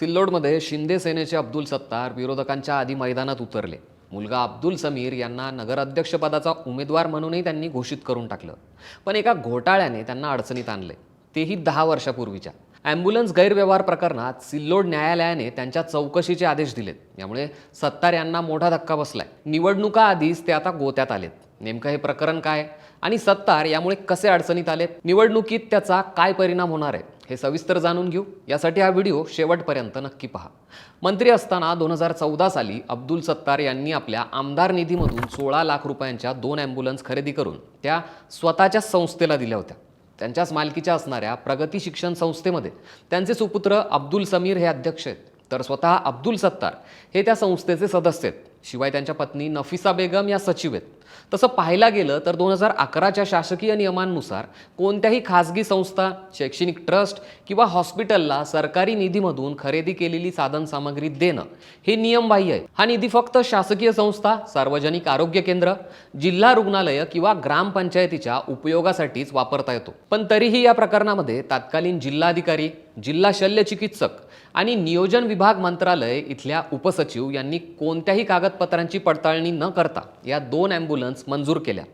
सिल्लोडमध्ये शिंदे सेनेचे अब्दुल सत्तार विरोधकांच्या आधी मैदानात उतरले। मुलगा अब्दुल समीर यांना नगराध्यक्षपदाचा उमेदवार म्हणूनही त्यांनी घोषित करून टाकलं। पण एका घोटाळ्याने त्यांना अडचणीत आणले, तेही 10 वर्षापूर्वीच्या। ॲम्ब्युलन्स गैरव्यवहार प्रकरणात सिल्लोड न्यायालयाने त्यांच्या चौकशीचे आदेश दिलेत। यामुळे सत्तार यांना मोठा धक्का बसलाय। निवडणुका आधीच ते आता गोत्यात आलेत। नेमकं हे प्रकरण काय आणि सत्तार यामुळे कसे अडचणीत आलेत, निवडणुकीत त्याचा काय परिणाम होणार आहे, हे सविस्तर जाणून घेऊ। यासाठी हा व्हिडिओ शेवटपर्यंत नक्की पहा। मंत्री असताना 2014 साली अब्दुल सत्तार यांनी आपल्या आमदार निधीमधून 16 लाख रुपयांच्या 2 ॲम्ब्युलन्स खरेदी करून त्या स्वतःच्या संस्थेला दिल्या होत्या। त्यांच्याच मालकीच्या असणाऱ्या प्रगती शिक्षण संस्थेमध्ये त्यांचे सुपुत्र अब्दुल समीर हे अध्यक्ष आहेत, तर स्वतः अब्दुल सत्तार हे त्या संस्थेचे सदस्य आहेत। शिवाय त्यांच्या पत्नी नफिसा बेगम या सचिव आहेत। तसं पाहायला गेलं तर 2011च्या शासकीय नियमांनुसार कोणत्याही खासगी संस्था, शैक्षणिक ट्रस्ट किंवा हॉस्पिटलला सरकारी निधीमधून खरेदी केलेली साधन सामग्री देणं हे नियमबाह्य आहे। हा निधी फक्त शासकीय संस्था, सार्वजनिक आरोग्य केंद्र, जिल्हा रुग्णालय किंवा ग्रामपंचायतीच्या उपयोगासाठीच वापरता येतो। पण तरीही या प्रकरणामध्ये तत्कालीन जिल्हाधिकारी, जिल्हा शल्य चिकित्सक आणि नियोजन विभाग मंत्रालय इथल्या उपसचिव यांनी कोणत्याही कागदपत्रांची पडताळणी न करता या 2 ॲम्ब्युलन्स मंजूर केल्या।